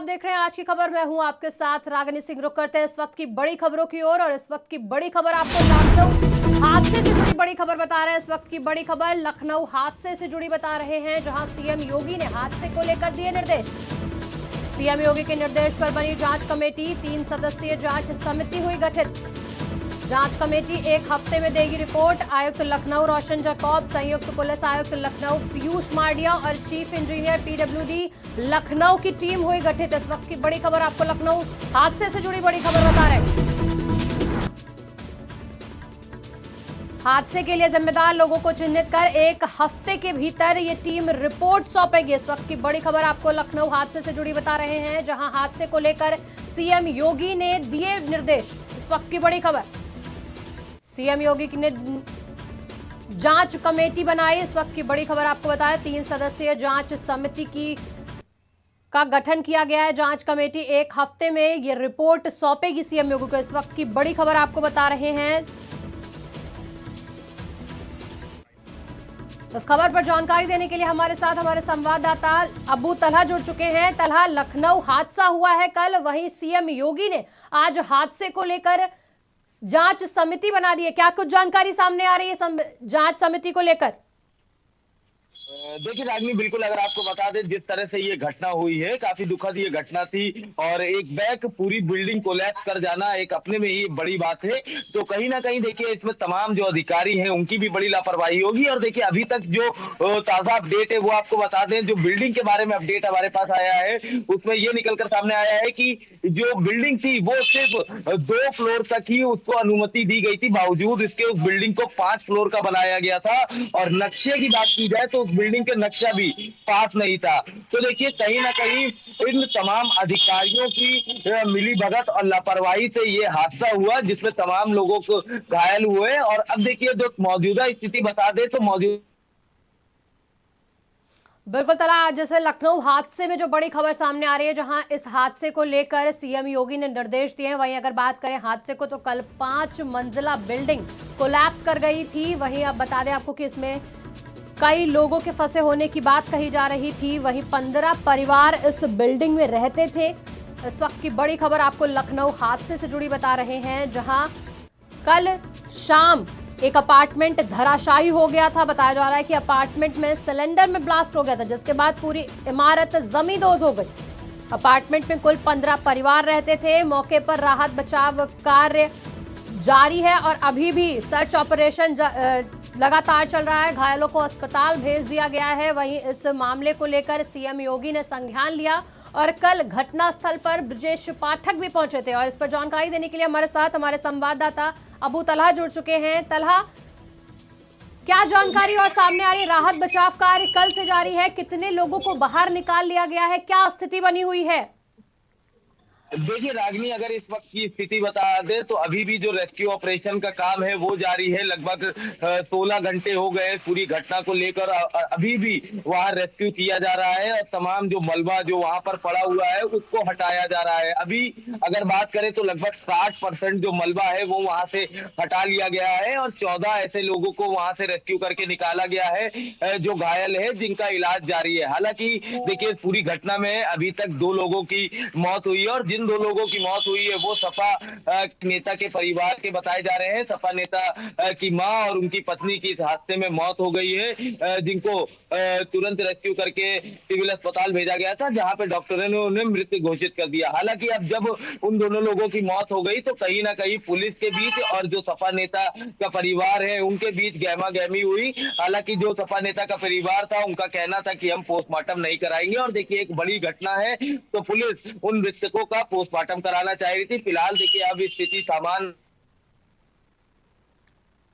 आप देख रहे हैं आज की खबर। मैं हूं आपके साथ रागिनी सिंह। रुक करते हैं इस वक्त की बड़ी खबरों की ओर और इस वक्त की बड़ी खबर आपको लखनऊ हादसे से जुड़ी बड़ी खबर बता रहे हैं। इस वक्त की बड़ी खबर लखनऊ हादसे से जुड़ी बता रहे हैं, जहां सीएम योगी ने हादसे को लेकर दिए निर्देश। सीएम योगी के निर्देश पर बनी जांच कमेटी, 3 सदस्यीय जांच समिति हुई गठित। जांच कमेटी 1 हफ्ते में देगी रिपोर्ट। आयुक्त लखनऊ रोशन जैकब, संयुक्त पुलिस आयुक्त लखनऊ पीयूष मार्डिया और चीफ इंजीनियर पीडब्ल्यूडी लखनऊ की टीम हुई गठित। इस वक्त की बड़ी खबर आपको लखनऊ हादसे से जुड़ी बड़ी खबर बता रहे हैं। हादसे के लिए जिम्मेदार लोगों को चिन्हित कर 1 हफ्ते के भीतर ये टीम रिपोर्ट सौंपेगी। इस वक्त की बड़ी खबर आपको लखनऊ हादसे से जुड़ी बता रहे हैं, जहां हादसे को लेकर सीएम योगी ने दिए निर्देश। इस वक्त की बड़ी खबर, सीएम योगी ने जांच कमेटी बनाई। इस वक्त की बड़ी खबर आपको बताया, 3 सदस्यीय जांच समिति का गठन किया गया है। जांच कमेटी 1 हफ्ते में ये रिपोर्ट सौंपेगी सीएम योगी को। इस वक्त की बड़ी खबर आपको बता रहे हैं। इस खबर पर जानकारी देने के लिए हमारे साथ हमारे संवाददाता अबू तलहा जुड़ चुके हैं। तलहा, लखनऊ हादसा हुआ है कल, वहीं सीएम योगी ने आज हादसे को लेकर जांच समिति बना दी है। क्या कुछ जानकारी सामने आ रही है जांच समिति को लेकर? देखिए रागनी, बिल्कुल अगर आपको बता दें जिस तरह से ये घटना हुई है, काफी दुखद ये घटना थी और एक बैक पूरी बिल्डिंग कोलैप्स कर जाना एक अपने में ही बड़ी बात है। तो कहीं ना कहीं देखिए इसमें तमाम जो अधिकारी हैं उनकी भी बड़ी लापरवाही होगी। और देखिए अभी तक जो ताजा अपडेट है वो आपको बता दें, जो बिल्डिंग के बारे में अपडेट हमारे पास आया है उसमें ये निकलकर सामने आया है कि जो बिल्डिंग थी वो सिर्फ 2 फ्लोर तक ही उसको अनुमति दी गई थी, बावजूद इसके उस बिल्डिंग को 5 फ्लोर का बनाया गया था। और नक्शे की बात की जाए तो उस बिल्डिंग का नक्शा भी पास नहीं था। तो देखिए कहीं ना कहीं इन तमाम अधिकारियों की मिली भगत और लापरवाही से ये हादसा हुआ, जिसमें तमाम लोगों को घायल हुए। और अब देखिए जो मौजूदा स्थिति बता दे तो मौजूदा बिल्कुल तला, जैसे लखनऊ हादसे में जो बड़ी खबर सामने आ रही है, जहां इस हादसे को लेकर सीएम योगी ने निर्देश दिए हैं, वहीं अगर बात करें हादसे को तो कल 5 मंजिला बिल्डिंग कोलैप्स कर गई थी। वहीं अब बता दें आपको कि इसमें कई लोगों के फंसे होने की बात कही जा रही थी। वहीं 15 परिवार इस बिल्डिंग में रहते थे। इस वक्त की बड़ी खबर आपको लखनऊ हादसे से जुड़ी बता रहे हैं, जहां कल शाम एक अपार्टमेंट धराशायी हो गया था। बताया जा रहा है कि अपार्टमेंट में सिलेंडर में ब्लास्ट हो गया था, जिसके बाद पूरी इमारत जमींदोज हो गई। अपार्टमेंट में कुल 15 परिवार रहते थे। मौके पर राहत बचाव कार्य जारी है और अभी भी सर्च ऑपरेशन लगातार चल रहा है। घायलों को अस्पताल भेज दिया गया है। वहीं इस मामले को लेकर सीएम योगी ने संज्ञान लिया और कल घटनास्थल पर ब्रजेश पाठक भी पहुंचे थे। और इस पर जानकारी देने के लिए हमारे साथ हमारे संवाददाता अबू तलहा जुड़ चुके हैं। तलहा, क्या जानकारी और सामने आ रही है? राहत बचाव कार्य कल से जारी है, कितने लोगों को बाहर निकाल लिया गया है, क्या स्थिति बनी हुई है? देखिए रागनी, अगर इस वक्त की स्थिति बता दे तो अभी भी जो रेस्क्यू ऑपरेशन का काम है वो जारी है। लगभग 16 घंटे हो गए पूरी घटना को लेकर। अभी भी वहां रेस्क्यू किया जा रहा है और तमाम जो मलबा जो वहां पर पड़ा हुआ है उसको हटाया जा रहा है। अभी अगर बात करें तो लगभग 60% जो मलबा है वो वहां से हटा लिया गया है और 14 ऐसे लोगों को वहां से रेस्क्यू करके निकाला गया है जो घायल है, जिनका इलाज जारी है। हालांकि देखिए पूरी घटना में अभी तक 2 लोगों की मौत हुई है और जिन 2 लोगों की मौत हुई है वो सपा नेता के परिवार के बताए जा रहे हैं। सपा नेता की मां और उनकी पत्नी की इस हादसे में मौत हो गई है, जिनको तुरंत रेस्क्यू करके सिविल अस्पताल भेजा गया था, जहां पे डॉक्टरों ने उन्हें मृत घोषित कर दिया। हालांकि अब जब उन दोनों लोगों की मौत हो गई तो कहीं ना कहीं पुलिस के बीच और जो सपा नेता का परिवार है उनके बीच गहमा गहमी हुई। हालांकि जो सपा नेता का परिवार था उनका कहना था कि हम पोस्टमार्टम नहीं कराएंगे। और देखिए एक बड़ी घटना है तो पुलिस उन मृतकों का पोस्टमार्टम कराना चाह रही थी। फिलहाल देखिए अब स्थिति सामान्य।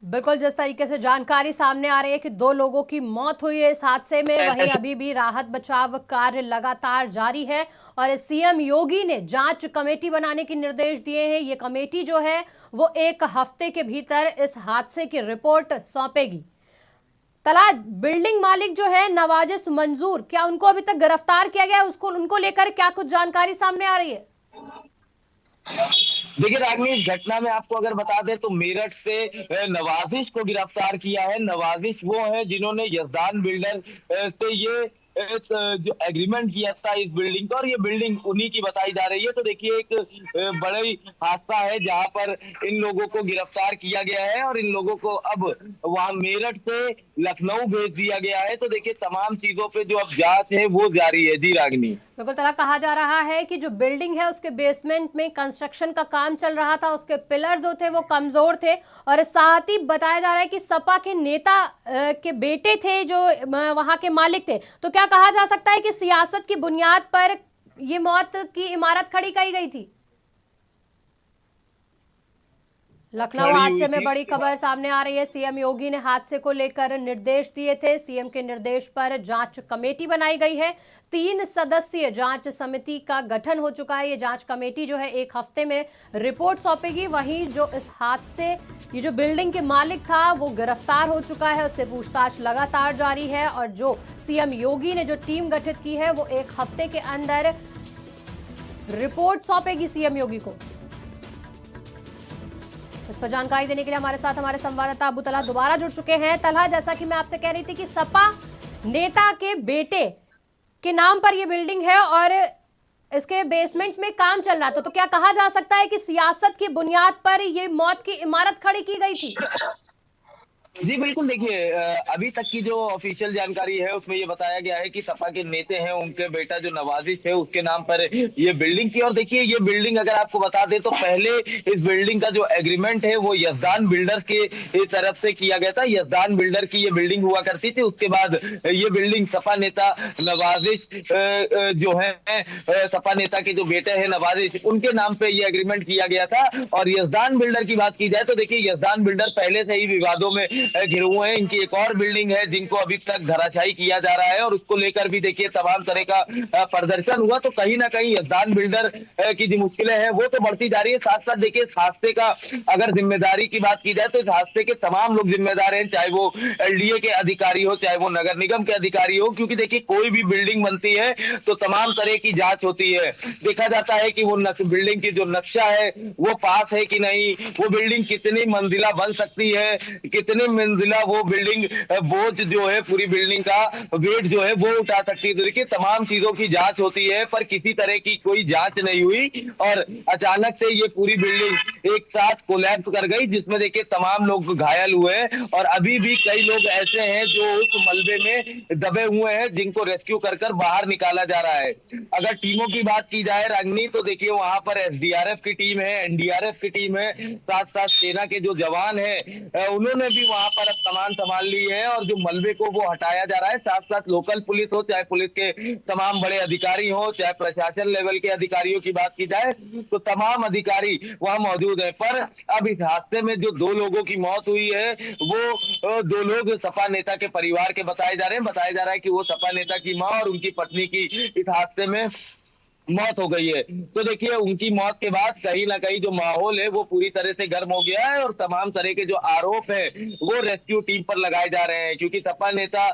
बिल्कुल, जिस तरीके से जानकारी सामने आ रही है कि 2 लोगों की मौत हुई है इस हादसे में, वहीं अभी भी राहत बचाव कार्य लगातार जारी है और सीएम योगी ने जांच कमेटी बनाने के निर्देश दिए हैं। ये कमेटी जो है वो 1 हफ्ते के भीतर इस हादसे की रिपोर्ट सौंपेगी। तला, बिल्डिंग मालिक जो है नवाजिश मंजूर, क्या उनको अभी तक गिरफ्तार किया गया है? उनको लेकर क्या कुछ जानकारी सामने आ रही है? देखिए रागनी, इस घटना में आपको अगर बता दें तो मेरठ से नवाजिश को गिरफ्तार किया है। नवाजिश वो है जिन्होंने यजदान बिल्डर से ये जो एग्रीमेंट किया था इस बिल्डिंग का, और ये बिल्डिंग उन्हीं की बताई जा रही है। तो देखिए एक बड़ी हादसा है जहां पर इन लोगों को गिरफ्तार किया गया है और इन लोगों को अब वहां मेरठ से लखनऊ भेज दिया गया है। तो देखिए तमाम चीजों पे जो अब जांच है वो जारी है। जी रागनी। बिल्कुल तरह कहा जा रहा है कि जो बिल्डिंग है उसके बेसमेंट में कंस्ट्रक्शन का काम चल रहा था, उसके पिलर जो थे वो कमजोर थे और साथ ही बताया जा रहा है कि सपा के नेता के बेटे थे जो वहां के मालिक थे। तो क्या कहा जा सकता है कि सियासत की बुनियाद पर ये मौत की इमारत खड़ी की गई थी? लखनऊ खड़ी हुई हादसे में थी बड़ी उसके खबर बाद सामने आ रही है। सीएम योगी ने हादसे को लेकर निर्देश दिए थे। सीएम के निर्देश पर जांच कमेटी बनाई गई है। 3 सदस्यीय जांच समिति का गठन हो चुका है। ये जांच कमेटी जो है 1 हफ्ते में रिपोर्ट सौंपेगी। वहीं जो इस हादसे ये जो बिल्डिंग के मालिक था वो गिरफ्तार हो चुका है, उससे पूछताछ लगातार जारी है और जो सीएम योगी ने जो टीम गठित की है वो 1 हफ्ते के अंदर रिपोर्ट सौंपेगी सीएम योगी को। इस पर जानकारी देने के लिए हमारे साथ हमारे संवाददाता अबू तलहा दोबारा जुड़ चुके हैं। तलहा, जैसा कि मैं आपसे कह रही थी कि सपा नेता के बेटे के नाम पर यह बिल्डिंग है और इसके बेसमेंट में काम चल रहा था, तो क्या कहा जा सकता है कि सियासत की बुनियाद पर यह मौत की इमारत खड़ी की गई थी? जी बिल्कुल, देखिए अभी तक की जो ऑफिशियल जानकारी है उसमें ये बताया गया है कि सपा के नेता हैं उनके बेटा जो नवाजिश है उसके नाम पर ये बिल्डिंग थी। और देखिए ये बिल्डिंग अगर आपको बता दें तो पहले इस बिल्डिंग का जो एग्रीमेंट है वो यजदान बिल्डर के तरफ से किया गया था। यजदान बिल्डर की ये बिल्डिंग हुआ करती थी। उसके बाद ये बिल्डिंग सपा नेता नवाजिश जो है सपा नेता के जो बेटे हैं नवाजिश उनके नाम पे ये एग्रीमेंट किया गया था। और यजदान बिल्डर की बात की जाए तो देखिए यजदान बिल्डर पहले से ही विवादों में घिरे हुए हैं। इनकी एक और बिल्डिंग है जिनको अभी तक धराशायी किया जा रहा है और उसको लेकर भी देखिए तमाम तरह का प्रदर्शन हुआ। तो कहीं ना कहीं यजदान बिल्डर की जो मुश्किलें हैं वो तो बढ़ती जा रही है। साथ साथ देखिए इस हादसे का अगर जिम्मेदारी की बात की जाए तो इस हादसे के तमाम लोग जिम्मेदार हैं, चाहे वो एलडीए के अधिकारी हो चाहे वो नगर निगम के अधिकारी हो। क्योंकि देखिए कोई भी बिल्डिंग बनती है तो तमाम तरह की जांच होती है। देखा जाता है कि वो बिल्डिंग की जो नक्शा है वो पास है कि नहीं, वो बिल्डिंग कितनी मंजिला बन सकती है, कितने मंजिला वो बिल्डिंग बोझ जो है पूरी बिल्डिंग का वेट जो है वो उठा सकती है। तो देखिए तमाम चीजों की जांच होती है पर किसी तरह की कोई जांच नहीं हुई और अचानक से ये पूरी बिल्डिंग एक साथ कोलैप्स कर गई जिसमें देखिए तमाम लोग घायल हुए और अभी भी कई लोग ऐसे हैं जो उस मलबे में दबे हुए हैं जिनको रेस्क्यू कर कर बाहर निकाला जा रहा है। अगर टीमों की बात की जाए रागनी तो देखिए वहां पर एसडीआरएफ की टीम है, एनडीआरएफ की टीम है, साथ साथ सेना के जो जवान है उन्होंने भी वहां पर अब कमान संभाल ली है और जो मलबे को वो हटाया जा रहा है। साथ साथ लोकल पुलिस हो चाहे पुलिस के तमाम बड़े अधिकारी हो चाहे प्रशासन लेवल के अधिकारियों की बात की जाए तो तमाम अधिकारी वहां मौजूद है। पर अब इस हादसे में जो 2 लोगों की मौत हुई है वो 2 लोग सपा नेता के परिवार के बताए जा रहे हैं। बताया जा रहा है कि वो सपा नेता की मां और उनकी पत्नी की इस हादसे में मौत हो गई है। तो देखिए उनकी मौत के बाद कहीं ना कहीं जो माहौल है वो पूरी तरह से गर्म हो गया है और तमाम तरह के जो आरोप है वो रेस्क्यू टीम पर लगाए जा रहे हैं। क्योंकि सपा नेता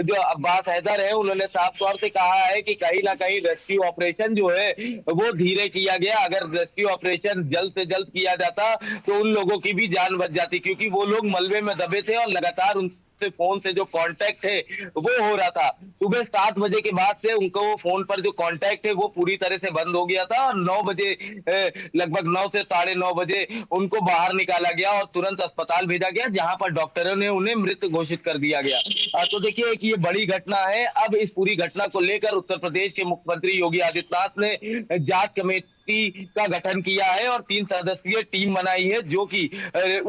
जो अब्बास हैदर है उन्होंने साफ तौर से कहा है कि कहीं ना कहीं रेस्क्यू ऑपरेशन जो है वो धीरे किया गया। अगर रेस्क्यू ऑपरेशन जल्द से जल्द किया जाता तो उन लोगों की भी जान बच जाती। क्योंकि वो लोग मलबे में दबे थे और लगातार उन से फोन से जो कांटेक्ट है वो हो रहा था। सुबह 7 बजे के बाद से उनको फोन पर जो कांटेक्ट है वो पूरी तरह से बंद हो गया था और 9 बजे लगभग 9 से 9:30 बजे उनको बाहर निकाला गया और तुरंत अस्पताल भेजा गया जहां पर डॉक्टरों ने उन्हें मृत घोषित कर दिया गया। तो देखिए कि ये बड़ी घटना है। अब इस पूरी घटना को लेकर उत्तर प्रदेश के मुख्यमंत्री योगी आदित्यनाथ ने जांच कमेटी का गठन किया है और 3 सदस्यीय टीम बनाई है जो कि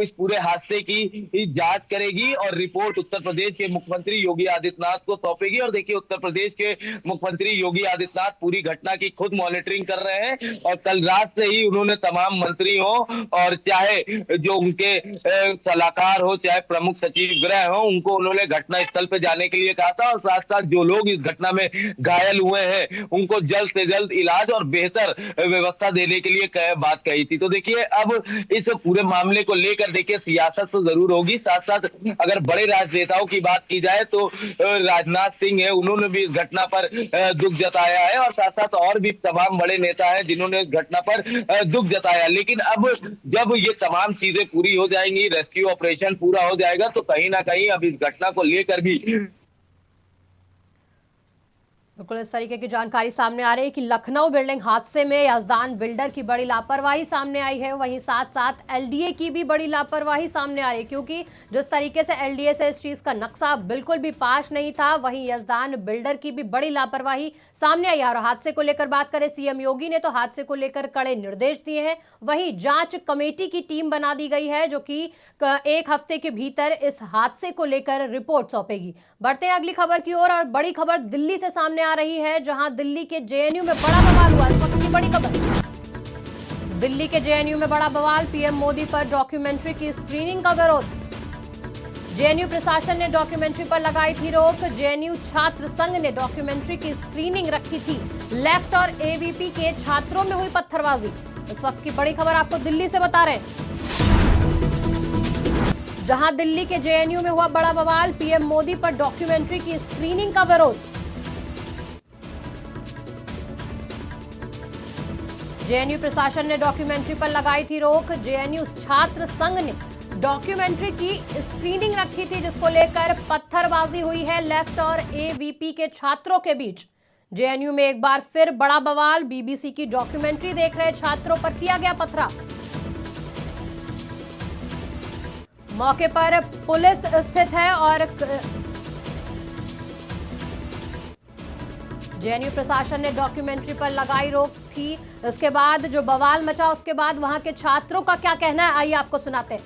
इस पूरे हादसे की जांच करेगी और रिपोर्ट उत्तर प्रदेश के मुख्यमंत्री योगी आदित्यनाथ को सौंपेगी। और देखिए उत्तर प्रदेश के मुख्यमंत्री योगी आदित्यनाथ पूरी घटना की खुद मॉनिटरिंग कर रहे हैं और कल रात से ही उन्होंने तमाम मंत्रियों और चाहे जो उनके सलाहकार हो चाहे प्रमुख सचिव गृह हो उनको उन्होंने घटना स्थल पे जाने के लिए कहा था और साथ साथ जो लोग इस घटना में घायल हुए हैं उनको जल्द से जल्द इलाज और बेहतर व्यवस्था देने के लिए बात कही थी। तो देखिए अब इस पूरे मामले को लेकर देखिए सियासत तो जरूर होगी। साथ साथ अगर बड़े राजनेताओं की बात की जाए तो राजनाथ सिंह है उन्होंने भी इस घटना पर दुख जताया है और साथ साथ और भी तमाम बड़े नेता हैं जिन्होंने इस घटना पर दुख जताया। लेकिन अब जब ये तमाम चीजें पूरी हो जाएंगी, रेस्क्यू ऑपरेशन पूरा हो जाएगा तो कहीं ना कहीं अब इस घटना को लेकर भी बिल्कुल इस तरीके की जानकारी सामने आ रही है कि लखनऊ बिल्डिंग हादसे में यजदान बिल्डर की बड़ी लापरवाही सामने आई है, वहीं साथ साथ एलडीए की भी बड़ी लापरवाही सामने आ रही है, क्योंकि जिस तरीके से एलडीए से इस चीज का नक्शा बिल्कुल भी पास नहीं था, वहीं यजदान बिल्डर की भी बड़ी लापरवाही सामने आई है। और हादसे को लेकर बात करें, सीएम योगी ने तो हादसे को लेकर कड़े निर्देश दिए हैं। वहीं जांच कमेटी की टीम बना दी गई है जो कि 1 हफ्ते के भीतर इस हादसे को लेकर रिपोर्ट सौंपेगी। बढ़ते हैं अगली खबर की ओर, और बड़ी खबर दिल्ली से सामने आ रही है, जहां दिल्ली के जेएनयू में बड़ा बवाल हुआ। इस वक्त की बड़ी खबर, दिल्ली के जेएनयू में बड़ा बवाल, पीएम मोदी पर डॉक्यूमेंट्री की स्क्रीनिंग का विरोध। जेएनयू प्रशासन ने डॉक्यूमेंट्री पर लगाई थी रोक। जेएनयू छात्र संघ ने डॉक्यूमेंट्री की स्क्रीनिंग रखी थी। लेफ्ट और एबीपी के छात्रों में हुई पत्थरबाजी। इस वक्त की बड़ी खबर आपको दिल्ली से बता रहे हैं, जहां दिल्ली के जेएनयू में हुआ बड़ा बवाल, पीएम मोदी पर डॉक्यूमेंट्री की स्क्रीनिंग का विरोध। जेएनयू प्रशासन ने डॉक्यूमेंट्री पर लगाई थी रोक। जेएनयू छात्र संघ ने डॉक्यूमेंट्री की स्क्रीनिंग रखी थी, जिसको लेकर पत्थरबाजी हुई है लेफ्ट और एबीपी के छात्रों के बीच। जेएनयू में एक बार फिर बड़ा बवाल, बीबीसी की डॉक्यूमेंट्री देख रहे छात्रों पर किया गया पथराव। मौके पर पुलिस स्थित है और जेएनयू प्रशासन ने डॉक्यूमेंट्री पर लगाई रोक थी। इसके बाद जो बवाल मचा, उसके बाद वहां के छात्रों का क्या कहना है, आइए आपको सुनाते हैं।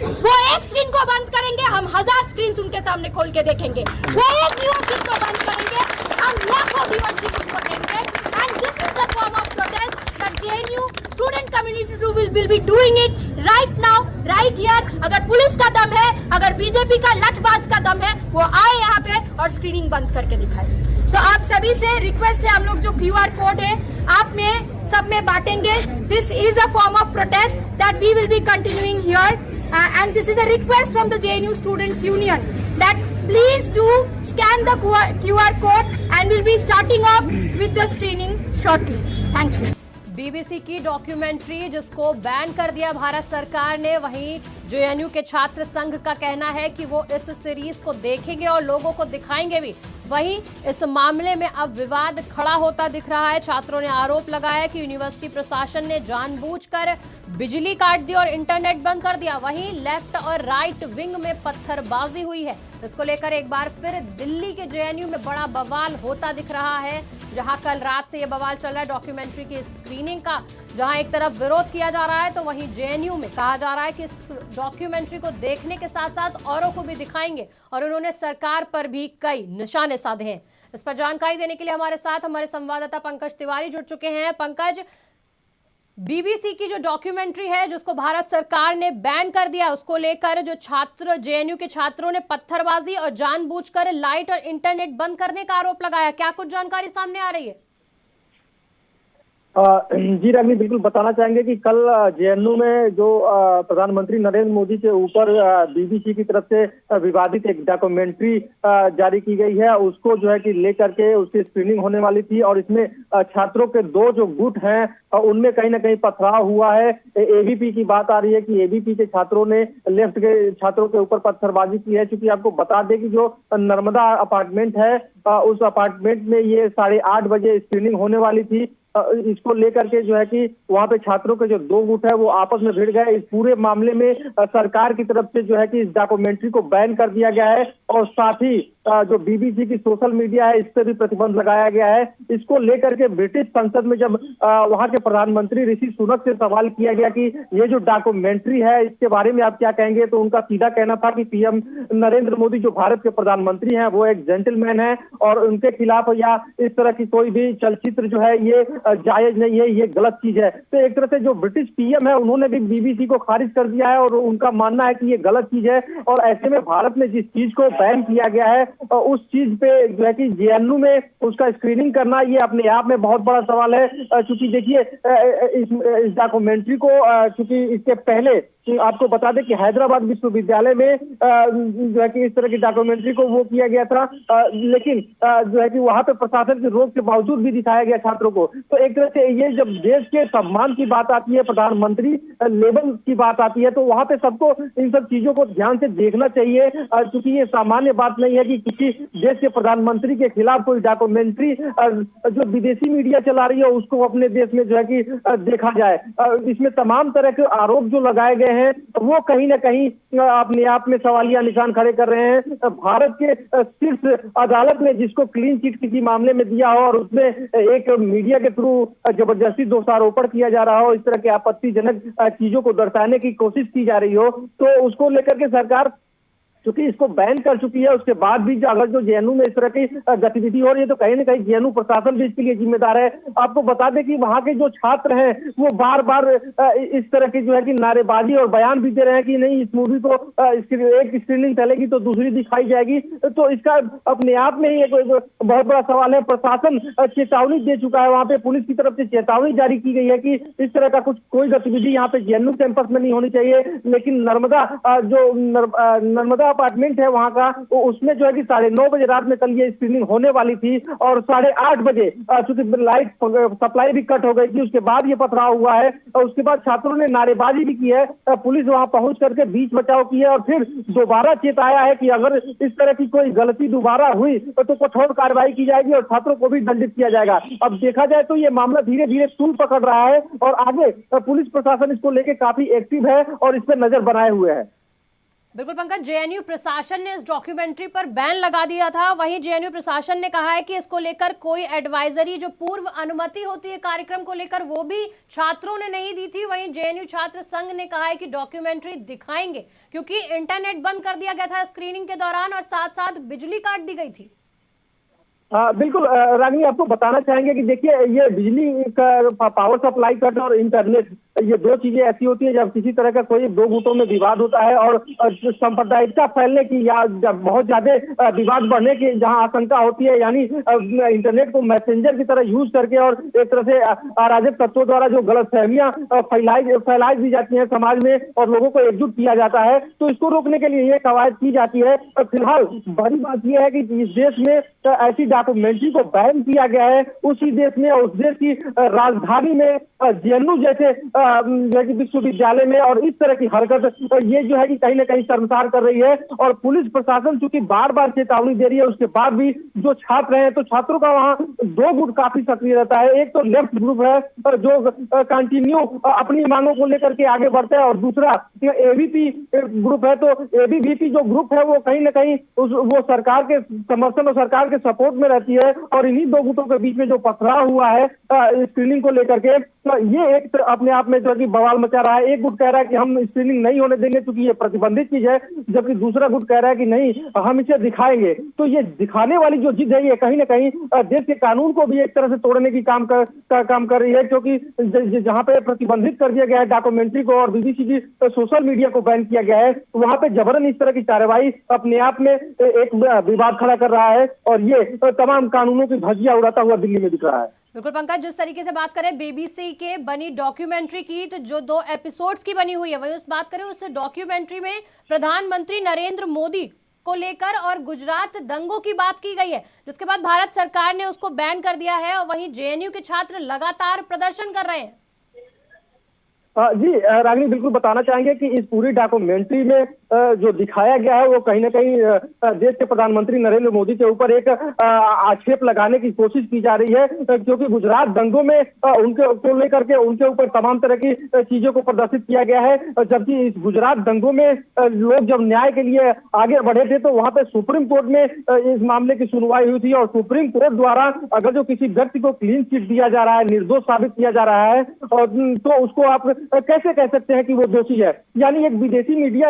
वो एक स्क्रीन को बंद करेंगे, हम 1000 स्क्रीन उनके सामने खोल के देखेंगे। वो एक व्यूअरशिप को बंद करेंगे, हम लाखों व्यूअरशिप उनको देंगे। And this is the form of protest that JNU student community will be doing it right now, right here. अगर पुलिस का दम है, अगर बीजेपी का लठबाज का दम है, वो आए यहाँ पे और स्क्रीनिंग बंद करके दिखाए। तो आप सभी से रिक्वेस्ट है, हम लोग जो क्यूआर कोड है आप में सब में बांटेंगे। This is a form of protest that we will be continuing here. And this is a request from the JNU Students Union that please do scan the QR code and we'll be starting off with the screening shortly. Thank you. BBC की documentary जिसको ban कर दिया भारत सरकार ने, वहीं JNU के छात्र संघ का कहना है कि वो इस सीरीज को देखेंगे और लोगों को दिखाएंगे भी। वहीं इस मामले में अब विवाद खड़ा होता दिख रहा है। छात्रों ने आरोप लगाया कि यूनिवर्सिटी प्रशासन ने जानबूझकर बिजली काट दी और इंटरनेट बंद कर दिया। वहीं लेफ्ट और राइट विंग में पत्थरबाजी हुई है। इसको लेकर एक बार फिर दिल्ली के जेएनयू में बड़ा बवाल होता दिख रहा है, जहां कल रात से यह बवाल चल रहा है डॉक्यूमेंट्री की स्क्रीनिंग का। जहां एक तरफ विरोध किया जा रहा है, तो वहीं जेएनयू में कहा जा रहा है कि इस डॉक्यूमेंट्री को देखने के साथ साथ औरों को भी दिखाएंगे, और उन्होंने सरकार पर भी कई निशाने साधे हैं। इस पर जानकारी देने के लिए हमारे साथ हमारे संवाददाता पंकज तिवारी जुड़ चुके हैं। पंकज, बीबीसी की जो डॉक्यूमेंट्री है जिसको भारत सरकार ने बैन कर दिया, उसको लेकर जो छात्र जेएनयू के छात्रों ने पत्थरबाजी और जानबूझकर लाइट और इंटरनेट बंद करने का आरोप लगाया, क्या कुछ जानकारी सामने आ रही है? जी रागिनी, बिल्कुल बताना चाहेंगे कि कल जेएनयू में जो प्रधानमंत्री नरेंद्र मोदी के ऊपर बीबीसी की तरफ से विवादित एक डॉक्यूमेंट्री जारी की गई है, उसको जो है कि लेकर के उसकी स्क्रीनिंग होने वाली थी। और इसमें छात्रों के दो जो गुट हैं उनमें कहीं ना कहीं पथराव हुआ है। एबीपी की बात आ रही है कि एबीपी के छात्रों ने लेफ्ट के छात्रों के ऊपर पत्थरबाजी की है। क्योंकि आपको बता दें कि जो नर्मदा अपार्टमेंट है, उस अपार्टमेंट में ये 8:30 बजे स्क्रीनिंग होने वाली थी। इसको लेकर के जो है कि वहां पे छात्रों के जो दो गुट है वो आपस में भिड़ गए। इस पूरे मामले में सरकार की तरफ से जो है कि इस डॉक्यूमेंट्री को बैन कर दिया गया है, और साथ ही जो बीबीसी की सोशल मीडिया है इस पर भी प्रतिबंध लगाया गया है। इसको लेकर के ब्रिटिश संसद में जब वहां के प्रधानमंत्री ऋषि सुनक से सवाल किया गया कि ये जो डॉक्यूमेंट्री है इसके बारे में आप क्या कहेंगे, तो उनका सीधा कहना था कि पीएम नरेंद्र मोदी जो भारत के प्रधानमंत्री हैं वो एक जेंटलमैन है, और उनके खिलाफ या इस तरह की कोई भी चलचित्र जो है ये जायज नहीं है, ये गलत चीज है। तो एक तरह से जो ब्रिटिश पीएम है उन्होंने भी बीबीसी को खारिज कर दिया है, और उनका मानना है कि ये गलत चीज है। और ऐसे में भारत में जिस चीज को बैन किया गया है उस चीज पे जो है कि जेएनयू में उसका स्क्रीनिंग करना ये अपने आप में बहुत बड़ा सवाल है। क्योंकि देखिए इस डॉक्यूमेंट्री को, क्योंकि इसके पहले आपको बता दें कि हैदराबाद विश्वविद्यालय में जो है कि इस तरह की डॉक्यूमेंट्री को वो किया गया था, लेकिन जो है कि वहां पे प्रशासन की रोक के बावजूद भी दिखाया गया छात्रों को। तो एक तरह से ये जब देश के सम्मान की बात आती है, प्रधानमंत्री लेवल की बात आती है, तो वहां पे सबको इन सब चीजों को ध्यान से देखना चाहिए, क्योंकि ये सामान्य बात नहीं है कि किसी देश के प्रधानमंत्री के खिलाफ कोई डॉक्यूमेंट्री जो विदेशी मीडिया चला रही है उसको अपने देश में जो है कि देखा जाए। इसमें तमाम तरह के आरोप जो लगाए गए हैं वो कहीं ना कहीं अपने आप में सवालिया निशान खड़े कर रहे हैं। भारत के शीर्ष अदालत ने जिसको क्लीन चिट किसी मामले में दिया हो और उसमें एक मीडिया के थ्रू जबरदस्ती दोषारोपण किया जा रहा हो, इस तरह के आपत्तिजनक चीजों को दर्शाने की कोशिश की जा रही हो, तो उसको लेकर के सरकार चूंकि इसको बैन कर चुकी है, उसके बाद भी अगर जो जेएनयू में इस तरह की गतिविधि हो रही है तो कहीं ना कहीं जेएनयू प्रशासन भी इसके लिए जिम्मेदार है। आपको बता दें कि वहां के जो छात्र हैं वो बार बार इस तरह की जो है कि नारेबाजी और बयान भी दे रहे हैं कि नहीं, इस मूवी को एक स्क्रीनिंग चलेगी तो दूसरी दिखाई जाएगी। तो इसका अपने आप में ही एक बहुत बड़ा सवाल है। प्रशासन चेतावनी दे चुका है, वहां पे पुलिस की तरफ से चेतावनी जारी की गई है कि इस तरह का कोई गतिविधि यहाँ पे जेएनयू कैंपस में नहीं होनी चाहिए। लेकिन नर्मदा अपार्टमेंट है वहां का, तो उसमें जो है कि 9:30 बजे रात में कल ये स्क्रीनिंग होने वाली थी और 8:30 बजे चूंकि लाइट सप्लाई भी कट हो गई थी, उसके बाद ये पथराव हुआ है। और उसके बाद छात्रों ने नारेबाजी भी की है, पुलिस वहां पहुंच करके बीच बचाव की है और फिर दोबारा चेताया है कि अगर इस तरह की कोई गलती दोबारा हुई तो कठोर कार्रवाई की जाएगी और छात्रों को भी दंडित किया जाएगा। अब देखा जाए तो ये मामला धीरे धीरे तूल पकड़ रहा है और आगे पुलिस प्रशासन इसको लेकर काफी एक्टिव है और इस पर नजर बनाए हुए है। बिल्कुल पंकज, जेएनयू प्रशासन ने इस डॉक्यूमेंट्री पर बैन लगा दिया था, वहीं जेएनयू प्रशासन ने कहा है कि इसको लेकर कोई एडवाइजरी जो पूर्व अनुमति होती है कार्यक्रम को लेकर वो भी छात्रों ने नहीं दी थी। वहीं जेएनयू छात्र संघ ने कहा है कि डॉक्यूमेंट्री दिखाएंगे क्योंकि इंटरनेट बंद कर दिया गया था स्क्रीनिंग के दौरान और साथ साथ बिजली काट दी गई थी। बिल्कुल रागिनी, आपको बताना चाहेंगे कि देखिए ये बिजली का पावर सप्लाई कट और इंटरनेट, ये दो चीजें ऐसी होती है जब किसी तरह का कोई दो गुटों में विवाद होता है और सांप्रदायिकता फैलने की या जब बहुत ज्यादा विवाद बढ़ने की जहां आशंका होती है, यानी इंटरनेट को मैसेंजर की तरह यूज करके और एक तरह से अराजक तत्वों द्वारा जो गलतफहमियां फैलाई दी जाती है समाज में और लोगों को एकजुट किया जाता है, तो इसको रोकने के लिए ये कवायद की जाती है। फिलहाल बड़ी बात यह है कि इस देश में ऐसी डॉक्यूमेंट्री को बैन किया गया है, उसी देश में और उस देश की राजधानी में जेएनयू जैसे विश्वविद्यालय में और इस तरह की हरकत ये जो है कि कहीं ना कहीं शर्मसार कर रही है। और पुलिस प्रशासन चूंकि बार बार चेतावनी दे रही है, उसके बाद भी जो छात्र हैं तो छात्रों का वहां दो गुट काफी सक्रिय रहता है। एक तो लेफ्ट ग्रुप है जो कंटिन्यू अपनी मांगों को लेकर के आगे बढ़ता है और दूसरा एबीपी ग्रुप है। तो एबीवीपी जो ग्रुप है वो कहीं ना कहीं वो सरकार के समर्थन और सरकार के सपोर्ट में रहती है और इन्हीं दो गुटों के बीच में जो पथराव हुआ है स्क्रीनिंग को लेकर के, तो ये एक अपने आप में जो कि बवाल मचा रहा है। एक गुट कह रहा है कि हम स्क्रीनिंग नहीं होने देंगे क्योंकि ये प्रतिबंधित चीज है, जबकि दूसरा गुट कह रहा है कि नहीं, हम इसे दिखाएंगे। तो ये दिखाने वाली जो जिद है ये कहीं ना कहीं देश के कानून को भी एक तरह से तोड़ने की काम कर रही है, क्योंकि जहां पे प्रतिबंधित कर दिया गया है डॉक्यूमेंट्री को और बीबीसी की सोशल मीडिया को बैन किया गया है, वहां पे जबरन इस तरह की कार्रवाई अपने आप में एक विवाद खड़ा कर रहा है और ये तमाम कानूनों की धज्जियां उड़ाता हुआ दिल्ली में दिख रहा है। बिल्कुल पंकज, जिस तरीके से बात करें बीबीसी के बनी डॉक्यूमेंट्री की, तो जो 2 एपिसोड्स की बनी हुई है वही उस बात करें उस डॉक्यूमेंट्री में प्रधानमंत्री नरेंद्र मोदी को लेकर और गुजरात दंगों की बात की गई है, जिसके बाद भारत सरकार ने उसको बैन कर दिया है और वहीं जेएनयू के छात्र लगातार प्रदर्शन कर रहे हैं। जी रागिनी, बिल्कुल बताना चाहेंगे कि इस पूरी डॉक्यूमेंट्री में जो दिखाया गया है वो कहीं ना कहीं देश के प्रधानमंत्री नरेंद्र मोदी के ऊपर एक आक्षेप लगाने की कोशिश की जा रही है, क्योंकि गुजरात दंगों में उनके को लेकर के उनके ऊपर तमाम तरह की चीजों को प्रदर्शित किया गया है। जबकि इस गुजरात दंगों में लोग जब न्याय के लिए आगे बढ़े थे तो वहां पे सुप्रीम कोर्ट में इस मामले की सुनवाई हुई थी और सुप्रीम कोर्ट द्वारा अगर जो किसी व्यक्ति को क्लीन चिट दिया जा रहा है, निर्दोष साबित किया जा रहा है, और तो उसको आप कैसे कह सकते हैं कि वो दोषी है। यानी एक विदेशी मीडिया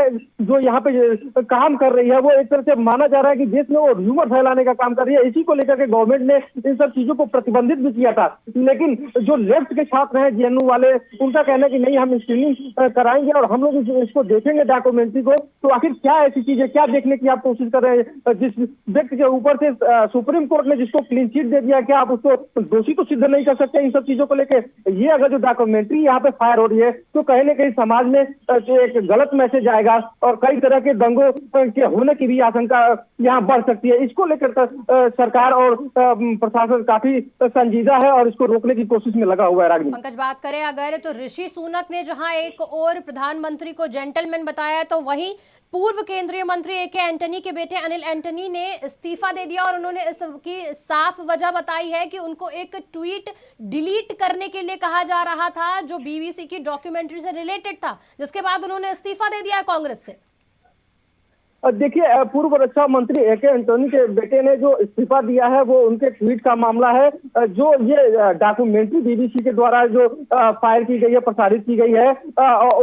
जो यहाँ पे काम कर रही है वो एक तरह से माना जा रहा है कि देश में वो र्यूमर फैलाने का काम कर रही है। इसी को लेकर के गवर्नमेंट ने इन सब चीजों को प्रतिबंधित भी किया था, लेकिन जो लेफ्ट के छात्र हैं जेएनयू वाले, उनका कहना है कि नहीं, हम स्क्रीनिंग कराएंगे और हम लोग इसको देखेंगे डॉक्यूमेंट्री को। तो आखिर क्या ऐसी चीज है, क्या देखने की आप कोशिश कर रहे हैं? जिस व्यक्ति के ऊपर से सुप्रीम कोर्ट ने जिसको क्लीन चिट दे दिया, क्या आप उसको दोषी तो सिद्ध नहीं कर सकते इन सब चीजों को लेकर? ये अगर जो डॉक्यूमेंट्री यहाँ पे फायर हो रही है तो कहीं ना कहीं समाज में एक गलत मैसेज आएगा और कई तरह के दंगों के होने की भी आशंका यहाँ बढ़ सकती है। इसको लेकर सरकार और प्रशासन काफी संजीदा है और इसको रोकने की कोशिश में लगा हुआ है। रागनी, पंकज, बात करें अगर तो ऋषि सुनक ने जहां एक और प्रधानमंत्री को जेंटलमैन बताया, तो वहीं पूर्व केंद्रीय मंत्री ए के एंटनी के बेटे अनिल एंटनी ने इस्तीफा दे दिया और उन्होंने इसकी साफ वजह बताई है कि उनको एक ट्वीट डिलीट करने के लिए कहा जा रहा था जो बीबीसी की डॉक्यूमेंट्री से रिलेटेड था, जिसके बाद उन्होंने इस्तीफा दे दिया कांग्रेस से। देखिए, पूर्व रक्षा मंत्री ए के एंटनी के बेटे ने जो इस्तीफा दिया है वो उनके ट्वीट का मामला है। जो ये डॉक्यूमेंट्री बीबीसी के द्वारा जो फायर की गई है, प्रसारित की गई है,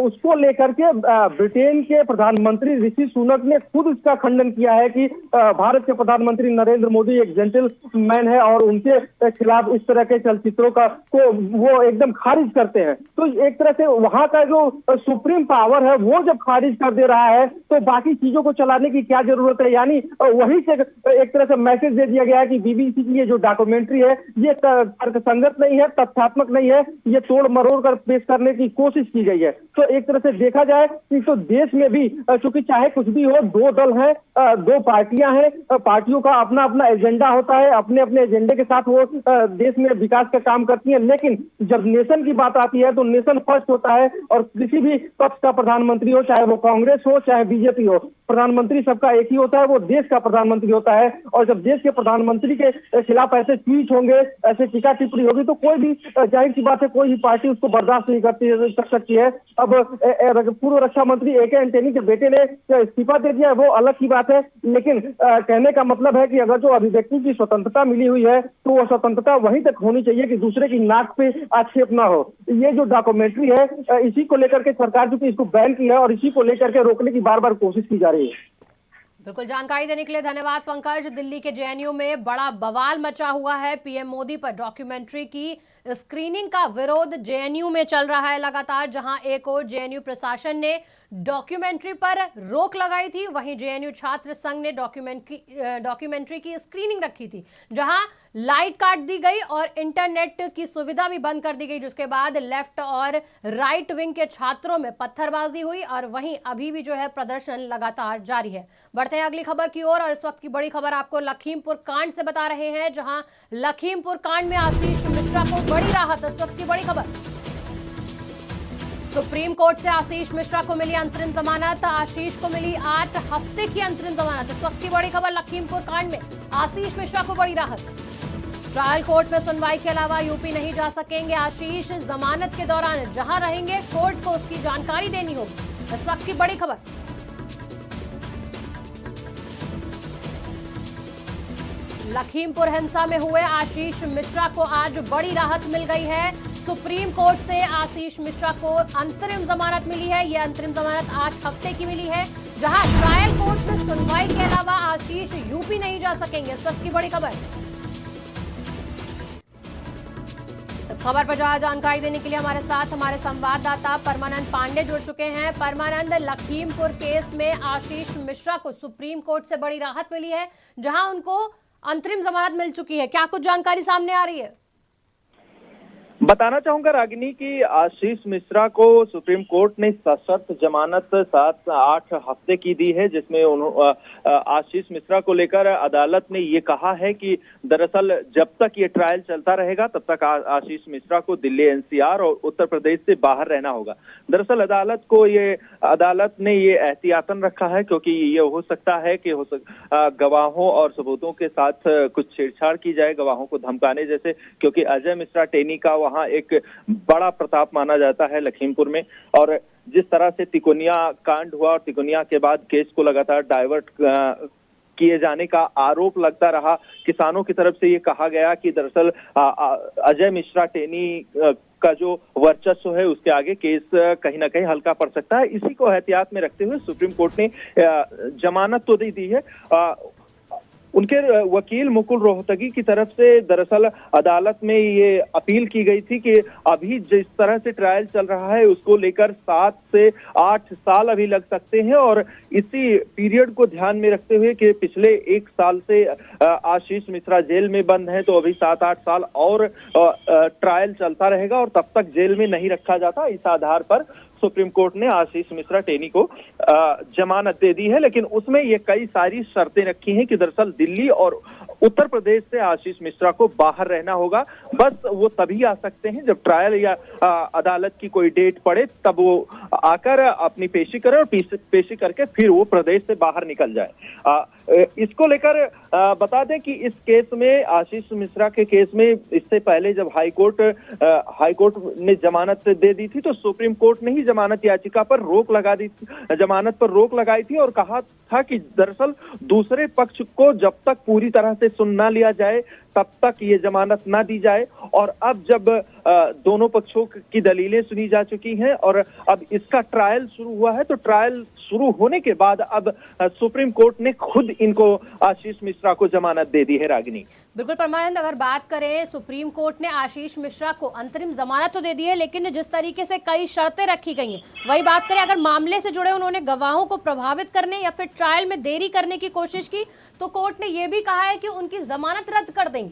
उसको लेकर के ब्रिटेन के प्रधानमंत्री ऋषि सुनक ने खुद इसका खंडन किया है कि भारत के प्रधानमंत्री नरेंद्र मोदी एक जेंटलमैन है और उनके खिलाफ इस तरह के चलचित्रों को वो एकदम खारिज करते हैं। तो एक तरह से वहां का जो सुप्रीम पावर है वो जब खारिज कर दे रहा है तो बाकी चीजों को लाने की क्या जरूरत है? यानी वही से एक तरह से मैसेज दे दिया गया है कि बीबीसी की ये जो डॉक्यूमेंट्री है ये तर्कसंगत नहीं है, तथ्यात्मक नहीं है, ये तोड़ मरोड़ कर पेश करने की कोशिश की गई है। तो एक तरह से देखा जाए तो देश में भी चूंकि चाहे कुछ भी हो, दो दल हैं, दो पार्टियां हैं, पार्टियों का अपना अपना एजेंडा होता है, अपने अपने एजेंडे के साथ वो देश में विकास का काम करती है। लेकिन जब नेशन की बात आती है तो नेशन फर्स्ट होता है और किसी भी पक्ष का प्रधानमंत्री हो, चाहे वो कांग्रेस हो चाहे बीजेपी हो, प्रधानमंत्री सबका एक ही होता है, वो देश का प्रधानमंत्री होता है। और जब देश के प्रधानमंत्री के खिलाफ ऐसे ट्वीट होंगे, ऐसे टीका टिप्पणी होगी तो कोई भी, जाहिर सी बात है, कोई भी पार्टी उसको बर्दाश्त नहीं कर सकती है। अब पूर्व रक्षा मंत्री ए के एंटनी के बेटे ने इस्तीफा दे दिया, वो अलग की बात है, लेकिन कहने का मतलब है कि अगर जो अभिव्यक्ति की स्वतंत्रता मिली हुई है तो वो स्वतंत्रता वहीं तक होनी चाहिए कि दूसरे की नाक पे आक्षेप ना हो। ये जो डॉक्यूमेंट्री है इसी को लेकर के सरकार चूंकि इसको बैन की है और इसी को लेकर के रोकने की बार बार कोशिश की जा रही है। बिल्कुल, जानकारी देने के लिए धन्यवाद पंकज। दिल्ली के जेएनयू में बड़ा बवाल मचा हुआ है। पीएम मोदी पर डॉक्यूमेंट्री की स्क्रीनिंग का विरोध जेएनयू में चल रहा है लगातार। जहां एक और जेएनयू प्रशासन ने डॉक्यूमेंट्री पर रोक लगाई थी, वहीं जेएनयू छात्र संघ ने डॉक्यूमेंट्री की स्क्रीनिंग रखी थी, जहां लाइट काट दी गई और इंटरनेट की सुविधा भी बंद कर दी गई, जिसके बाद लेफ्ट और राइट विंग के छात्रों में पत्थरबाजी हुई और वहीं अभी भी जो है प्रदर्शन लगातार जारी है। बढ़ते हैं अगली खबर की ओर और इस वक्त की बड़ी खबर आपको लखीमपुर कांड से बता रहे हैं, जहां लखीमपुर कांड में आशीष मिश्रा को बड़ी राहत। इस वक्त की बड़ी खबर, सुप्रीम कोर्ट से आशीष मिश्रा को मिली अंतरिम जमानत। आशीष को मिली 8 हफ्ते की अंतरिम जमानत। इस वक्त की बड़ी खबर, लखीमपुर कांड में आशीष मिश्रा को बड़ी राहत। ट्रायल कोर्ट में सुनवाई के अलावा यूपी नहीं जा सकेंगे आशीष। जमानत के दौरान जहां रहेंगे कोर्ट को उसकी जानकारी देनी होगी। इस वक्त की बड़ी खबर, लखीमपुर हिंसा में हुए आशीष मिश्रा को आज बड़ी राहत मिल गई है। सुप्रीम कोर्ट से आशीष मिश्रा को अंतरिम जमानत मिली है। यह अंतरिम जमानत 8 हफ्ते की मिली है, जहां ट्रायल कोर्ट में सुनवाई के अलावा आशीष यूपी नहीं जा सकेंगे। इस वक्त की बड़ी खबर, इस खबर पर ज्यादा जानकारी देने के लिए हमारे साथ हमारे संवाददाता परमानंद पांडे जुड़ चुके हैं। परमानंद, लखीमपुर केस में आशीष मिश्रा को सुप्रीम कोर्ट से बड़ी राहत मिली है, जहां उनको अंतरिम जमानत मिल चुकी है। क्या कुछ जानकारी सामने आ रही है? बताना चाहूंगा रागिनी की आशीष मिश्रा को सुप्रीम कोर्ट ने सशर्त जमानत 7-8 हफ्ते की दी है, जिसमें आशीष मिश्रा को लेकर अदालत ने ये कहा है कि दरअसल जब तक ये ट्रायल चलता रहेगा तब तक आशीष मिश्रा को दिल्ली एनसीआर और उत्तर प्रदेश से बाहर रहना होगा। दरअसल अदालत ने ये एहतियातन रखा है क्योंकि ये हो सकता है कि गवाहों और सबूतों के साथ कुछ छेड़छाड़ की जाए, गवाहों को धमकाने जैसे, क्योंकि अजय मिश्रा टेनी का वहां एक बड़ा प्रताप माना जाता है लखीमपुर में। और जिस तरह से तिकोनिया कांड हुआ और तिकोनिया के बाद केस को लगातार डाइवर्ट किए जाने का आरोप लगता रहा, किसानों की तरफ से ये कहा गया कि दरअसल अजय मिश्रा टेनी का जो वर्चस्व है उसके आगे केस कहीं ना कहीं हल्का पड़ सकता है। इसी को एहतियात में रखते हुए सुप्रीम कोर्ट ने जमानत तो दे दी है। उनके वकील मुकुल रोहतगी की तरफ से दरअसल अदालत में ये अपील की गई थी कि अभी जिस तरह से ट्रायल चल रहा है उसको लेकर 7 से 8 साल अभी लग सकते हैं, और इसी पीरियड को ध्यान में रखते हुए कि पिछले 1 साल से आशीष मिश्रा जेल में बंद है, तो अभी 7-8 साल और ट्रायल चलता रहेगा और तब तक जेल में नहीं रखा जाता। इस आधार पर सुप्रीम कोर्ट ने आशीष मिश्रा टेनी को जमानत दे दी है, लेकिन उसमें ये कई सारी शर्तें रखी हैं कि दरअसल दिल्ली और उत्तर प्रदेश से आशीष मिश्रा को बाहर रहना होगा। बस वो तभी आ सकते हैं जब ट्रायल या अदालत की कोई डेट पड़े, तब वो आकर अपनी पेशी करें और पेशी करके फिर वो प्रदेश से बाहर निकल जाए। इसको लेकर बता दें कि इस केस में, आशीष मिश्रा के केस में, इससे पहले जब हाईकोर्ट ने जमानत दे दी थी तो सुप्रीम कोर्ट ने ही जमानत याचिका पर जमानत पर रोक लगाई थी और कहा था कि दरअसल दूसरे पक्ष को जब तक पूरी तरह से सुन ना लिया जाए तब तक ये जमानत ना दी जाए। और अब जब दोनों पक्षों की दलीलें सुनी जा चुकी हैं और अब इसका ट्रायल शुरू हुआ है, तो ट्रायल शुरू होने के बाद अब सुप्रीम कोर्ट ने खुद इनको आशीष मिश्रा को जमानत दे दी है। रागिनी, बिल्कुल परमानंद, अगर बात करें सुप्रीम कोर्ट ने आशीष मिश्रा को अंतरिम जमानत तो दे दी है, लेकिन जिस तरीके से कई शर्तें रखी गई हैं, वही बात करें अगर मामले से जुड़े उन्होंने गवाहों को प्रभावित करने या फिर ट्रायल में देरी करने की कोशिश की, तो कोर्ट ने यह भी कहा है कि उनकी जमानत रद्द कर देंगे।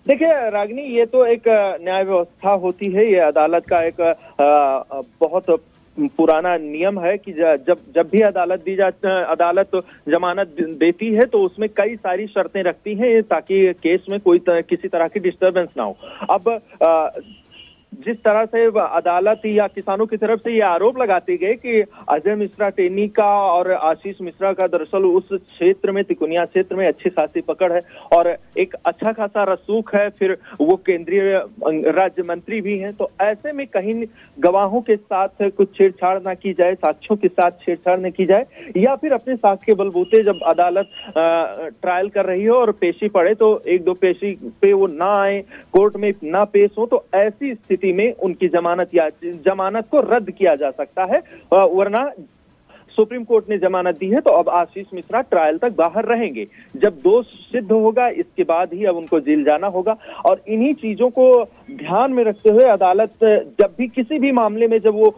देखिए रागिनी, ये तो एक न्याय व्यवस्था होती है, ये अदालत का एक बहुत पुराना नियम है कि जब भी अदालत जमानत देती है तो उसमें कई सारी शर्तें रखती हैं ताकि केस में किसी तरह की डिस्टर्बेंस ना हो। अब जिस तरह से अदालत या किसानों की तरफ से ये आरोप लगाते गए कि अजय मिश्रा टेनी का और आशीष मिश्रा का दरअसल उस क्षेत्र में, तिकोनिया क्षेत्र में अच्छी खासी पकड़ है और एक अच्छा खासा रसूख है, फिर वो केंद्रीय राज्य मंत्री भी हैं, तो ऐसे में कहीं गवाहों के साथ कुछ छेड़छाड़ ना की जाए, साक्ष्यों के साथ छेड़छाड़ न की जाए, या फिर अपने साक्ष्य के बलबूते जब अदालत ट्रायल कर रही हो और पेशी पड़े तो 1-2 पेशी पे वो ना आए, कोर्ट में ना पेश हो, तो ऐसी स्थिति में उनकी जमानत को रद्द किया जा सकता है। वरना सुप्रीम कोर्ट ने जमानत दी है तो अब आशीष मिश्रा ट्रायल तक बाहर रहेंगे। जब दोष सिद्ध होगा इसके बाद ही अब उनको जेल जाना होगा। और इन्हीं चीजों को ध्यान में रखते हुए अदालत जब भी किसी भी मामले में जब वो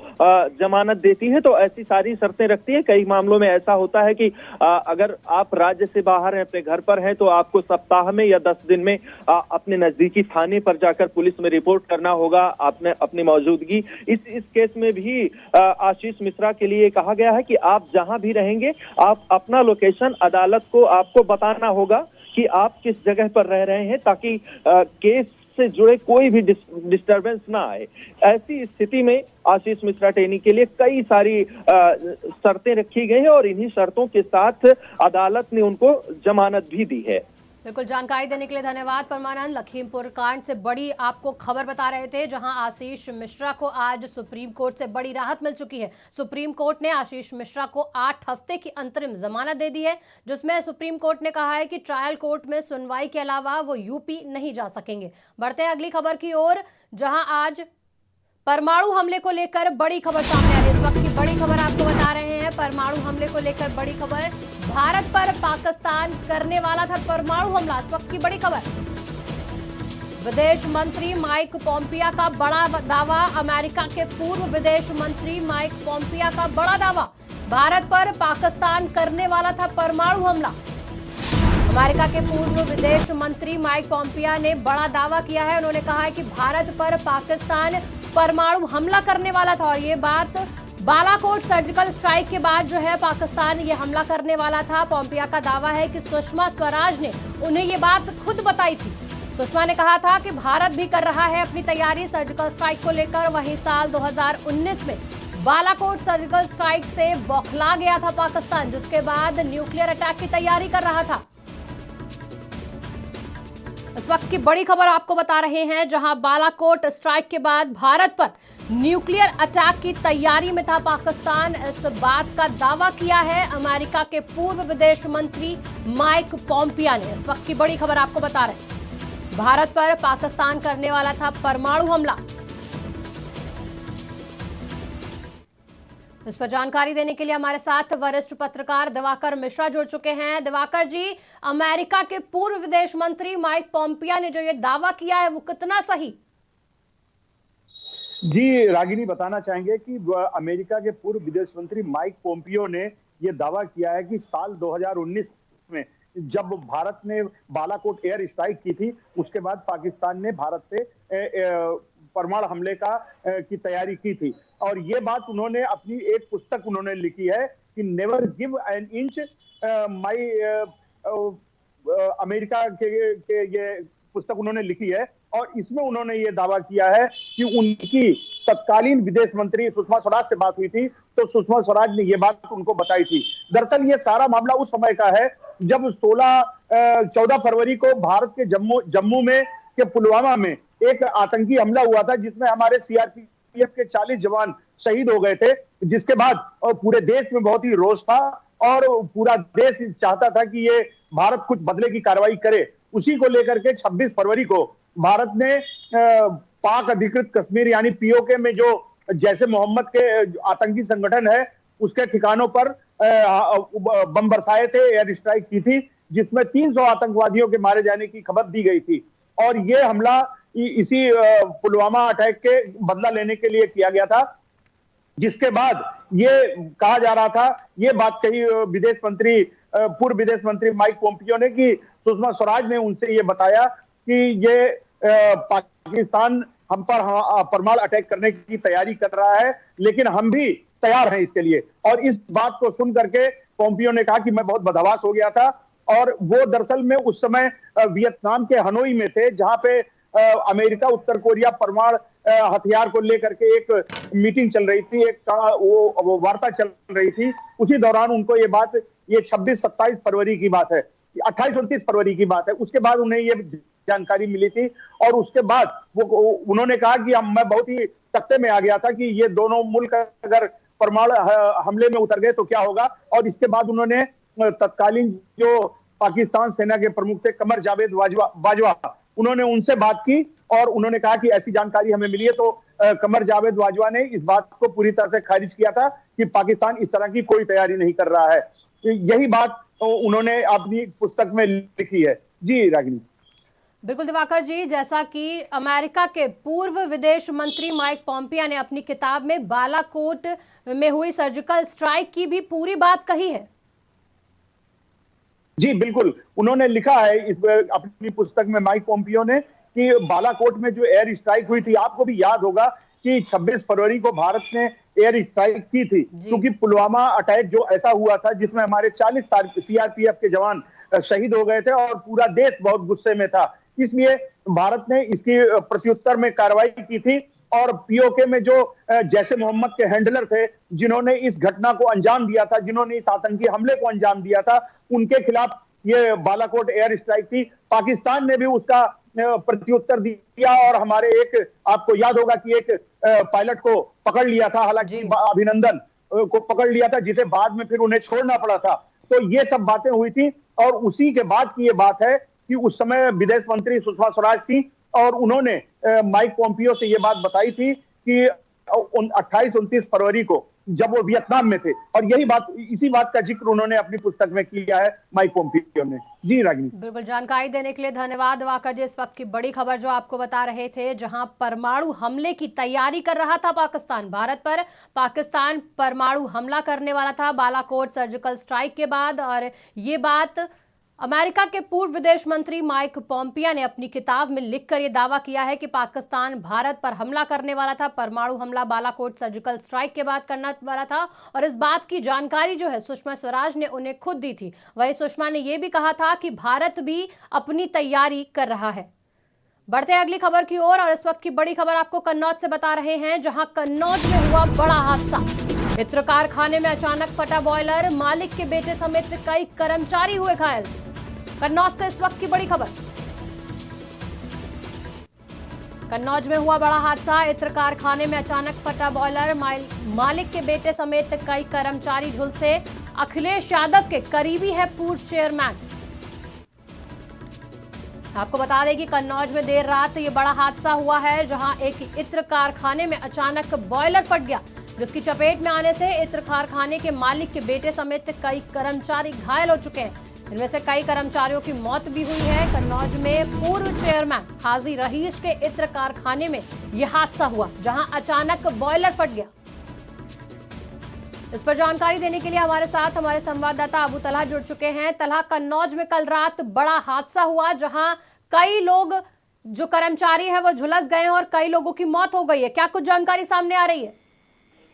जमानत देती है तो ऐसी सारी शर्तें रखती है। कई मामलों में ऐसा होता है कि अगर आप राज्य से बाहर हैं, अपने घर पर हैं, तो आपको सप्ताह में या 10 दिन में अपने नजदीकी थाने पर जाकर पुलिस में रिपोर्ट करना होगा अपनी मौजूदगी। इस केस में भी आशीष मिश्रा के लिए कहा गया है कि आप जहां भी रहेंगे आप अपना लोकेशन अदालत को आपको बताना होगा कि आप किस जगह पर रह रहे हैं, ताकि केस से जुड़े कोई भी डिस्टरबेंस ना आए। ऐसी स्थिति में आशीष मिश्रा टेनी के लिए कई सारी शर्तें रखी गई हैं और इन्हीं शर्तों के साथ अदालत ने उनको जमानत भी दी है। बिल्कुल, जानकारी देने के लिए धन्यवाद परमानंद। लखीमपुर कांड से बड़ी आपको खबर बता रहे थे, जहां आशीष मिश्रा को आज सुप्रीम कोर्ट से बड़ी राहत मिल चुकी है। सुप्रीम कोर्ट ने आशीष मिश्रा को 8 हफ्ते की अंतरिम जमानत दे दी है, जिसमें सुप्रीम कोर्ट ने कहा है कि ट्रायल कोर्ट में सुनवाई के अलावा वो यूपी नहीं जा सकेंगे। बढ़ते हैं अगली खबर की ओर, जहां आज परमाणु हमले को लेकर बड़ी खबर सामने आ रही है। इस वक्त की बड़ी खबर आपको बता रहे हैं, परमाणु हमले को लेकर बड़ी खबर। भारत पर पाकिस्तान करने वाला था परमाणु हमला, इस वक्त की बड़ी खबर। विदेश मंत्री माइक पोम्पियो का बड़ा दावा, अमेरिका के पूर्व विदेश मंत्री माइक पोम्पियो का बड़ा दावा, भारत पर पाकिस्तान करने वाला था परमाणु हमला। अमेरिका के पूर्व विदेश मंत्री माइक पोम्पियो ने बड़ा दावा किया है। उन्होंने कहा है कि भारत पर पाकिस्तान परमाणु हमला करने वाला था और ये बात बालाकोट सर्जिकल स्ट्राइक के बाद जो है पाकिस्तान ये हमला करने वाला था। पोम्पियो का दावा है कि सुषमा स्वराज ने उन्हें ये बात खुद बताई थी। सुषमा ने कहा था कि भारत भी कर रहा है अपनी तैयारी सर्जिकल स्ट्राइक को लेकर। वहीं साल 2019 में बालाकोट सर्जिकल स्ट्राइक से बौखला गया था पाकिस्तान, जिसके बाद न्यूक्लियर अटैक की तैयारी कर रहा था। इस वक्त की बड़ी खबर आपको बता रहे हैं, जहां बालाकोट स्ट्राइक के बाद भारत पर न्यूक्लियर अटैक की तैयारी में था पाकिस्तान। इस बात का दावा किया है अमेरिका के पूर्व विदेश मंत्री माइक पोम्पियो ने। इस वक्त की बड़ी खबर आपको बता रहे हैं, भारत पर पाकिस्तान करने वाला था परमाणु हमला। इस पर जानकारी देने के लिए हमारे साथ वरिष्ठ पत्रकार दिवाकर मिश्रा जुड़ चुके हैं। दिवाकर जी, अमेरिका के पूर्व विदेश मंत्री माइक पोम्पियो ने जो ये दावा किया है वो कितना सही? जी रागिनी, बताना चाहेंगे कि अमेरिका के पूर्व विदेश मंत्री माइक पोम्पियो ने यह दावा किया है कि साल 2019 में जब भारत ने बालाकोट एयर स्ट्राइक की थी, उसके बाद पाकिस्तान ने भारत से परमाणु हमले की तैयारी की थी। और ये बात उन्होंने अपनी एक पुस्तक उन्होंने लिखी है कि never give an inch my America के ये पुस्तक उन्होंने लिखी है। और इसमें उन्होंने ये दावा किया है कि उनकी तत्कालीन विदेश मंत्री सुषमा स्वराज से बात हुई थी, तो सुषमा स्वराज ने ये बात उनको बताई थी। दरअसल ये सारा मामला उस समय का है जब 14 फरवरी को भारत के जम्मू में के पुलवामा में एक आतंकी हमला हुआ था, जिसमें हमारे सीआरपीएफ के 40 जवान शहीद हो गए थे। जिसके बाद पूरे देश में बहुत ही रोष था और पूरा देश चाहता था कि ये भारत कुछ बदले की कार्रवाई करे। उसी को लेकर के 26 फरवरी को भारत ने पाक अधिकृत कश्मीर यानी पीओके में जो जैसे मोहम्मद के आतंकी संगठन है उसके ठिकानों पर बम बरसाए थे, एयर स्ट्राइक की थी, जिसमें 300 आतंकवादियों के मारे जाने की खबर दी गई थी। और ये हमला इसी पुलवामा अटैक के बदला लेने के लिए किया गया था। जिसके बाद ये कहा जा रहा था, ये बात कही पूर्व विदेश मंत्री माइक पोम्पियो ने कि सुषमा स्वराज ने उनसे ये बताया कि ये पाकिस्तान हम पर परमाणु अटैक करने की तैयारी कर रहा है, लेकिन हम भी तैयार हैं इसके लिए। और इस बात को सुन करके पोम्पियो ने कहा कि मैं बहुत बदहवास हो गया था। और वो दरअसल में उस समय वियतनाम के हनोई में थे, जहां पे अमेरिका उत्तर कोरिया परमाणु हथियार को लेकर के एक मीटिंग चल रही थी, वो वार्ता चल रही थी। उसी दौरान उनको ये 26-27 फरवरी की बात है, 28-29 फरवरी की बात है। उसके बाद उन्हें ये जानकारी मिली थी और उसके बाद उन्होंने कहा कि मैं बहुत ही सख्ते में आ गया था कि ये दोनों मुल्क अगर परमाणु हमले में उतर गए तो क्या होगा। और इसके बाद उन्होंने तत्कालीन जो पाकिस्तान सेना के प्रमुख थे कमर जावेद बाजवा, उन्होंने उनसे बात की और उन्होंने कहा कि ऐसी जानकारी हमें मिली है। तो कमर जावेद बाजवा ने इस बात को पूरी तरह से खारिज किया था कि पाकिस्तान इस तरह की कोई तैयारी नहीं कर रहा है। यही बात उन्होंने अपनी पुस्तक में लिखी है। जी रागिनी। बिल्कुल दिवाकर जी, जैसा कि अमेरिका के पूर्व विदेश मंत्री माइक पोम्पियो ने अपनी किताब में बालाकोट में हुई सर्जिकल स्ट्राइक की भी पूरी बात कही है। जी बिल्कुल, उन्होंने लिखा है अपनी पुस्तक में माइक पोम्पियो ने कि बालाकोट में जो एयर स्ट्राइक हुई थी, आपको भी याद होगा कि 26 फरवरी को भारत ने एयर स्ट्राइक की थी, क्योंकि पुलवामा अटैक जो ऐसा हुआ था जिसमें हमारे 40 सीआरपीएफ के जवान शहीद हो गए थे और पूरा देश बहुत गुस्से में था। इसलिए भारत ने इसकी प्रत्युत्तर में कार्रवाई की थी और पीओके में जो जैसे मोहम्मद के हैंडलर थे, जिन्होंने इस घटना को अंजाम दिया था, जिन्होंने इस आतंकी हमले को अंजाम दिया था, उनके खिलाफ ये बालाकोट एयर स्ट्राइक थी। पाकिस्तान ने भी उसका प्रत्युत्तर दिया और हमारे आपको याद होगा कि एक पायलट को पकड़ लिया था, हालांकि अभिनंदन को पकड़ लिया था, जिसे बाद में फिर उन्हें छोड़ना पड़ा था। तो ये सब बातें हुई थी और उसी के बाद की ये बात है कि उस समय विदेश मंत्री सुषमा स्वराज थी और उन्होंने माइक पोम्पियो से ये बात बताई थी कि 28-29 फरवरी को जब वो वियतनाम में थे। और इसी बात का जिक्र उन्होंने अपनी पुस्तक में किया है माइक पोम्पियो ने। जी रागिनी। बिल्कुल, जानकारी देने के लिए धन्यवाद दिवाकर जी। इस वक्त की बड़ी खबर जो आपको बता रहे थे, जहां परमाणु हमले की तैयारी कर रहा था पाकिस्तान भारत पर, पाकिस्तान परमाणु हमला करने वाला था बालाकोट सर्जिकल स्ट्राइक के बाद। और ये बात अमेरिका के पूर्व विदेश मंत्री माइक पोम्पियो ने अपनी किताब में लिखकर यह दावा किया है कि पाकिस्तान भारत पर हमला करने वाला था, परमाणु हमला बालाकोट सर्जिकल स्ट्राइक के बाद करने वाला था। और इस बात की जानकारी जो है सुषमा स्वराज ने उन्हें खुद दी थी। वहीं सुषमा ने यह भी कहा था कि भारत भी अपनी तैयारी कर रहा है। बढ़ते हैं अगली खबर की ओर और इस वक्त की बड़ी खबर आपको कन्नौज से बता रहे हैं, जहां कन्नौज में हुआ बड़ा हादसा। इत्र कारखाने में अचानक फटा बॉयलर, मालिक के बेटे समेत कई कर्मचारी हुए घायल। कन्नौज से इस वक्त की बड़ी खबर। कन्नौज में हुआ बड़ा हादसा, इत्र कारखाने में अचानक फटा बॉयलर, मालिक के बेटे समेत कई कर्मचारी झुलसे। अखिलेश यादव के करीबी है पूर्व चेयरमैन। आपको बता दें कि कन्नौज में देर रात ये बड़ा हादसा हुआ है, जहां एक इत्र कारखाने में अचानक बॉयलर फट गया, जिसकी चपेट में आने से इत्र कारखाने के मालिक के बेटे समेत कई कर्मचारी घायल हो चुके हैं। इनमें से कई कर्मचारियों की मौत भी हुई है। कन्नौज में पूर्व चेयरमैन हाजी रहीश के इत्र कारखाने में यह हादसा हुआ, जहां अचानक बॉयलर फट गया। इस पर जानकारी देने के लिए हमारे साथ हमारे संवाददाता अबू तलहा जुड़ चुके हैं। तलहा, कन्नौज में कल रात बड़ा हादसा हुआ, जहां कई लोग जो कर्मचारी हैं वो झुलस गए हैं और कई लोगों की मौत हो गई है। क्या कुछ जानकारी सामने आ रही है?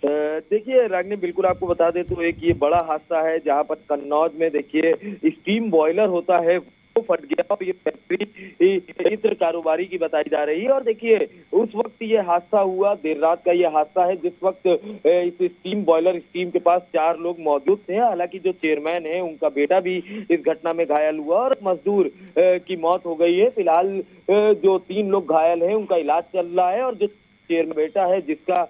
देखिए रागनी, बिल्कुल आपको बता दें तो एक ये बड़ा हादसा है जहां पर कन्नौज में देखिए स्टीम बॉयलर होता है वो फट गया और ये फैक्ट्री इत्र कारोबारी की बताई जा रही है। और देखिए उस वक्त ये हादसा हुआ, देर रात का ये हादसा है जिस वक्त इस स्टीम बॉयलर स्टीम के पास 4 लोग मौजूद थे। हालांकि जो चेयरमैन है उनका बेटा भी इस घटना में घायल हुआ और मजदूर की मौत हो गई है। फिलहाल जो 3 लोग घायल हैं उनका इलाज चल रहा है और जो चेयरमैन बेटा है जिसका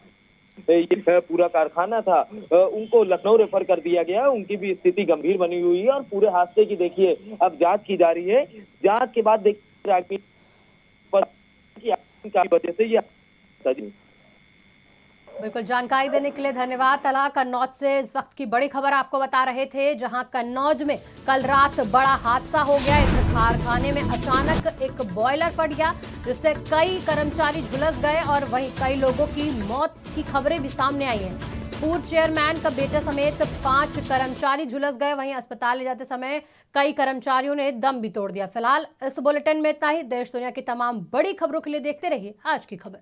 ये पूरा कारखाना था उनको लखनऊ रेफर कर दिया गया। उनकी भी स्थिति गंभीर बनी हुई है और पूरे हादसे की देखिए अब जांच की जा रही है। जांच के बाद देखिए वजह से ये बिल्कुल, जानकारी देने के लिए धन्यवाद तलहा। कन्नौज से इस वक्त की बड़ी खबर आपको बता रहे थे, जहां कन्नौज में कल रात बड़ा हादसा हो गया। इस कारखाने में अचानक एक बॉयलर फट गया जिससे कई कर्मचारी झुलस गए और वहीं कई लोगों की मौत की खबरें भी सामने आई हैं। पूर्व चेयरमैन का बेटा समेत 5 कर्मचारी झुलस गए। वहीं अस्पताल ले जाते समय कई कर्मचारियों ने दम भी तोड़ दिया। फिलहाल इस बुलेटिन में इतना ही। देश दुनिया की तमाम बड़ी खबरों के लिए देखते रहिए आज की खबर।